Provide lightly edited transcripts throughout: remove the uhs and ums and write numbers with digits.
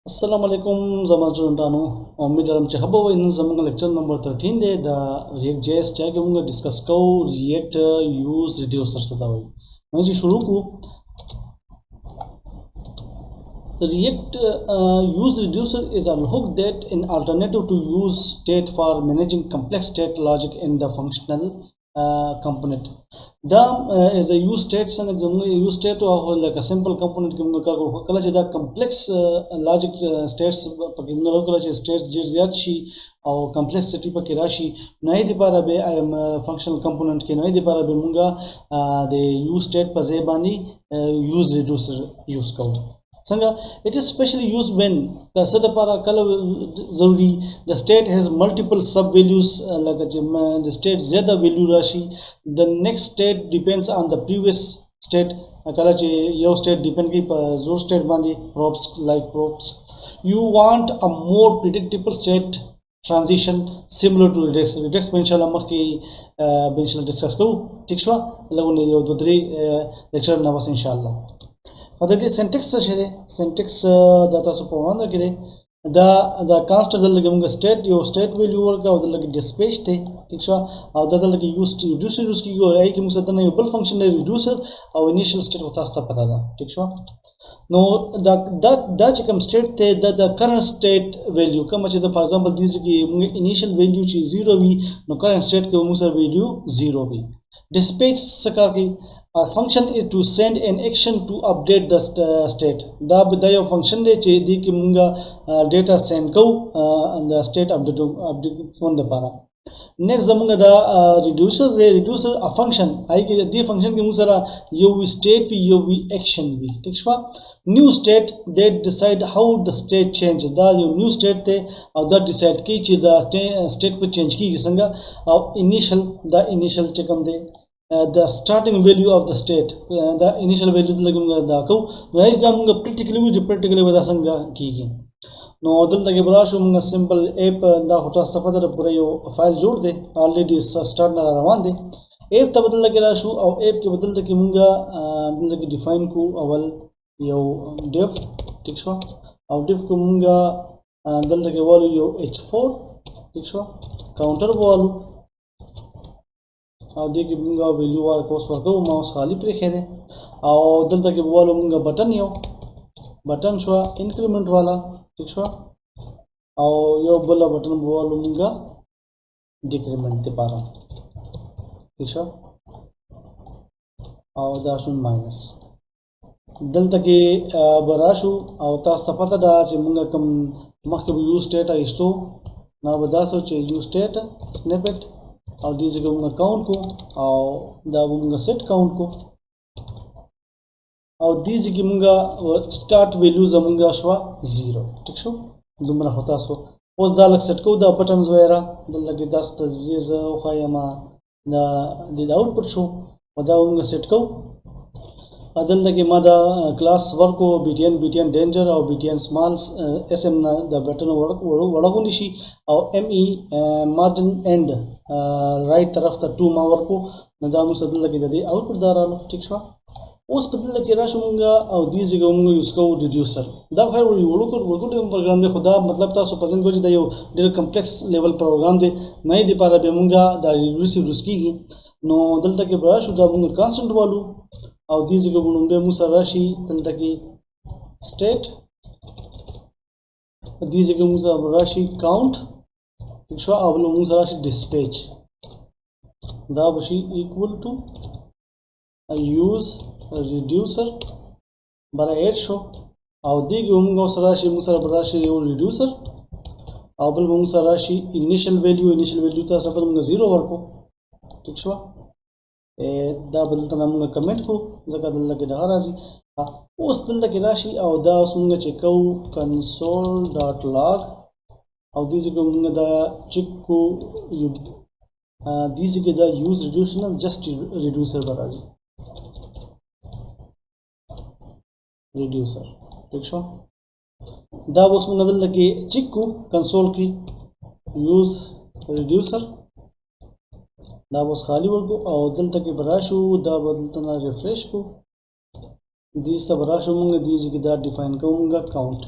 Assalamu alaikum Zamazurantano. Umidaram Chahaba in Zamanga lecture number 13 de the React.js Chagunga discuss co React use reducer Sadawi. Maji Shuruku the React use reducer is a hook that an alternative to use state for managing complex state logic in the functional component. The is a use state and use state of like a simple component the complex logic states states jirziachi or complexity pa kirashi nai di para be I am functional component ke nai di para be munga the use state pa zebani use reducer use code Sanga, it is specially used when the state has multiple sub values like the state zeta value rashi. The next state depends on the previous state. Your state depend on state bandi props like props. You want a more predictable state transition similar to Redux. Redux inshallah marki discuss ko. Tikshwa lagone yo lecture na was inshallah. ಅದಕ್ಕೆ ಸಿಂಟ್ಯಾಕ್ಸ್ ಇದೆ syntax data support kire the constant dalage munga state yo state value warga dalage dispatch the tiksha aw dalage reducer use ki yo ai ki musa tana bul function reducer aw initial state hota sta pata da tiksha no the chikam state the current state value kama che for example this ki initial value chi 0 vi no current state ki musa value 0 vi dispatch saka ki a function is to send an action to update the state. The function de di ki munga data send go and the state update phone the para. Next zamunga the reducer a function. I the function ki musara useState vi useAction vi. Tikshwa new state they decide how the state change. The new state te that decide ki the state ko change ki sanga the initial chekam de. The starting value of the state the initial value the ko right the munga practically with asanga kigi no odal lage brashu munga simple app da hota safada pura yo file jod de already start na rawan de app ta badal lage rashu aw app ke badal de munga lage define ko awal yo def tikshwa aw def ko munga dal lage walu yo h4 tikshwa counter walu देखिए मुंगा वैल्यू वाला course work वो माउस खाली पे रखे दे और दल तक बोलो मुंगा बटन यो बटन छुआ इंक्रीमेंट वाला ठीक छुआ और यो बोला बटन बोलो मुंगा डिक्रीमेंट ते पारा ठीक छुआ और दाशुन माइनस दल तक बराशु और तास्ता पता दा चे मुंगा कम मख्तब यूज स्टेट आइस्टो ना बदासो चे यूज स्टेट स्निपेट और दीजिए मुंगा काउंट को और दा मुंगा सेट काउंट को और दीजिए मुंगा स्टार्ट वैल्यूज मुंगा शवा 0 ठीक शो दुमरा होता सो उस दालक सेट को दा बटन्स वगैरह दलगे दास तजवीज खयामा दा आउटपुट शो वदा मुंगा सेट को अदल लगे मादा क्लास वर्क को btn danger और btn small sm ना द बटन वर्क वड़गुनिशी और me margin end राइट तरफ द 2 मा वर्क को नदाम सदल लगे दे आउटपुट दारालो ठीक छवा उस बदल लगे राशु मुंगा और दीजिए मुंगा यूज को रिड्यूसर दा खैर वो को प्रोग्राम दे खुदा मतलब तासो पसंद को दे यो डिल कॉम्प्लेक्स लेवल प्रोग्राम दे नहीं दे पारा बे मुंगा दा रिड्यूसर उसकी नो दल तक राशु दा मुंगा कांस्टेंट वालू और दीजिए को बुनुंगे मुसा राशि तल तक स्टेट दीजिए को मुसा राशि काउंट इक्शवा अवलो मुसा राशि डिस्पैच दा बशी इक्वल टू यूज रिड्यूसर बरा 8 शो और दीजिए मुसा राशि राशि रिड्यूसर अवल मुसा राशि इनिशियल वैल्यू था सब मुंगा 0 वर्को इक्शवा दा बदलता मुंगा कमेंट को जगह दल के दहा राजी उस दल के राशि और दा उस मुंगा चेकौ console.log और दीजिए को मुंगा दा चेक को दीजिए के दा यूज रिड्यूसर ना जस्ट रिड्यूसर बराजी रिड्यूसर ठीक छो दा उस मुंगा दल के चेक को कंसोल की यूज रिड्यूसर दा बस खाली वर्क को और दल तक बराशु दा बदलतना रिफ्रेश को दीस बराशु मुंगा दीजिए कि दा डिफाइन करूंगा काउंट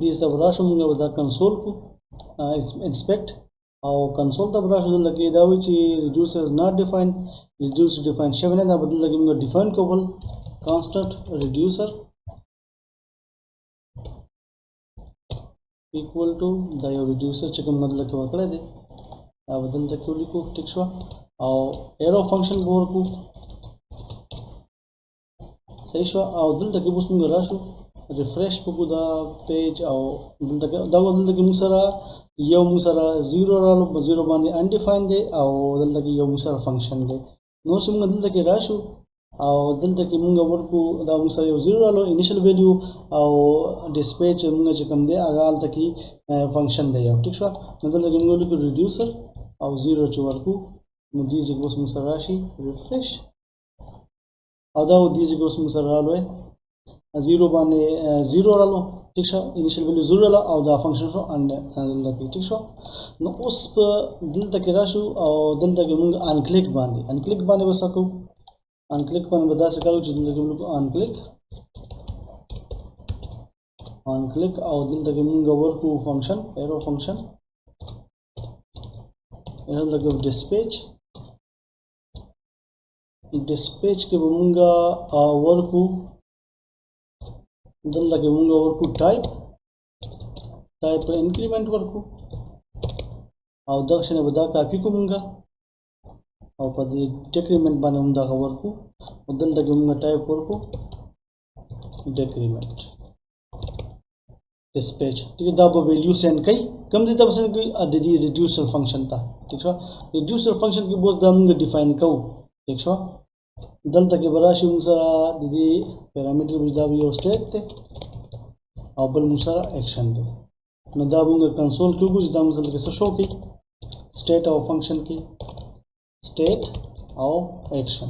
دې سره راشو موږ به دا کنسول کو inspect او کنسول ته راشو دلته دا وایي چې reducer is not defined reducer defined شوی نه دا بدل لګي موږ define کول constant reducer equal to دا یو reducer چې کوم مطلب کې ورکړی دی دا بدل ته کې ولیکو ټیک شو او arrow function به ورکو صحیح شو او دلته کې اوس موږ راشو ریفریش وکړو دا پیج او دلته کې موږ سره یو موږ سره 0 رالو په 0 باندې undefined دی او دلته کې یو موږ سره فنکشن دی نو چې موږ دلته کې راشو او دلته کې موږ ورکو دا موږ سره یو 0 رالو انیشل ویلیو او ډسپلی چې موږ چې کوم دی هغه هلته کې فنکشن دی یو ټیک شو نو دلته کې موږ ولیکو ریډیوسر او 0 چې ورکو نو دې ځای کې اوس موږ سره راشي ریفریش او دا دې ځای کې اوس موږ سره رالو 0 باندې 0 رالو ٹھیک شو انیشل ویلیو 0 رالو او دا فنکشن شو دلته کې ټیک شو نو اوس په دلته کې راشو او دلته کې موږ ان کلیک باندې وسکو ان کلیک باندې به داسې کوو چې دلته کې موږ ان کلیک او دلته کې موږ ورکو فنکشن ایرو فنکشن دلته کې ډسپیچ کې به موږ ورکو دلته کې موږ ورکو ټایپ انکریمنٹ ورکو او دا شنه به دا کاپی کوو موږ او په دې ډیکریمنٹ باندې هم دا ورکو او دلته کې موږ ټایپ ورکو ډیکریمنٹ ډسپیچ ٹھیک دا به ویلیو سند کوي کوم دې ته سند کوي د دې ریډیوسر فنکشن ته ٹھیک شو ریډیوسر فنکشن کې بوس دا موږ ډیفاین کوو ٹھیک شو دلته کې براشي موږ سره د دې پیرامیټر دا یو سټیټ ته او بل موږ سره اکشن دی نو دا موږ کنسول کې وګورئ دا موږ سره څه شو کوي سټیټ او فنکشن کې state او action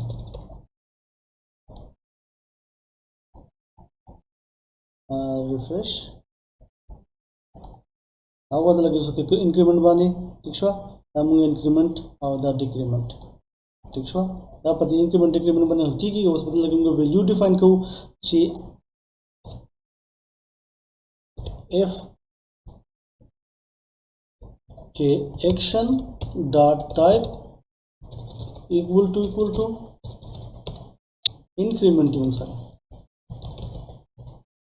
refresh او دا لګي څه کې انکریمنٹ باندې ٹھیک شو دا موږ انکریمنٹ او دا ډیکریمنٹ ٹھیک شو دا په دې انکریمنٹ ډیکریمنٹ باندې کیږي اوس په لګي موږ ویلیو ډیفاین کوو چې if چې action dot type equal to increment sir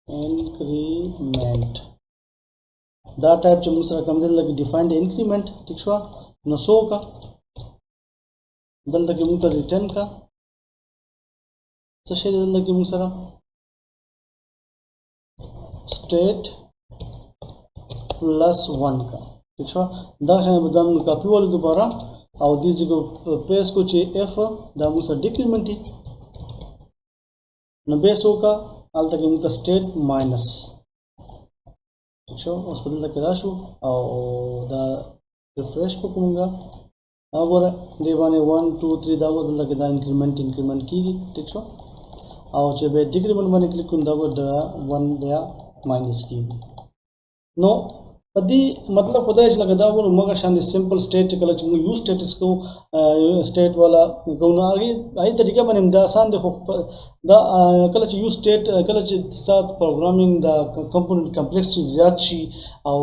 increment دا ټایپ چې موږ سره کوم دی لکه ډیفاینډ انکریمنٹ ٹھیک شو نو سو کا دلته کې موږ ته ریټرن کا څه شی دلته کې موږ سره state +1 کا ٹھیک شو دا شنه به دم کاپی ول دوباره او دې ځکه پیس کو چې اف دا موږ سره ډیکریمنٹ دی نو به سو کا الته کې موږ ته state ماینس شو اوس په دلته کې راشو او دا ریفریش وکړو او ګوره دې باندې 1 2 3 دا دلته کې دا انکریمنٹ کیږي ٹھیک شو او چې به ډیکریمنٹ باندې کلیک کوم دا 1 بیا ماینس کیږي نو پدې مطلب خدای چې لګا دا ور موږ شان سمپل سټیټ کله چې موږ یوز سټیټس کو سټیټ والا کوو هغه طریقه باندې دا آسان دی خو دا کله چې یوز سټیټ کله چې ستاسو پروګرامینګ دا کمپوننت کمپلیکسټي زیات شي او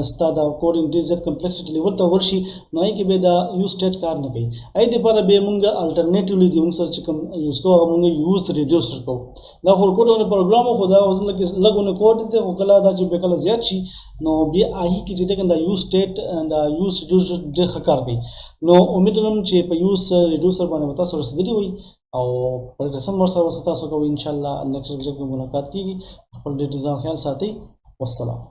ستاسو دا کوډینګ ډیر زیات کمپلیکسټي لیول ته ورشي نو هغه کې به دا یوز سټیټ کار نه کوي اې د لپاره به موږ الټرنیټیولی دی موږ سره کوم یوز کوو موږ یوز ریډیوسر کوو دا خو کوډونه پروګرام خو دا لګونه کوډ دی خو کله دا چې به کله زیات شي نو بیا آی کی چې دغه د یوز سټیټ دا یوز ریډیوسر د ښکار کوي نو امید لرم چې په یوز ریډیوسر باندې تاسو رسیدلی وي او په رسم ورسره تاسو کوو ان شاء الله نیکسټ ویډیو کې ملاقات کیږي خپل ډیر ځان خیال ساتئ والسلام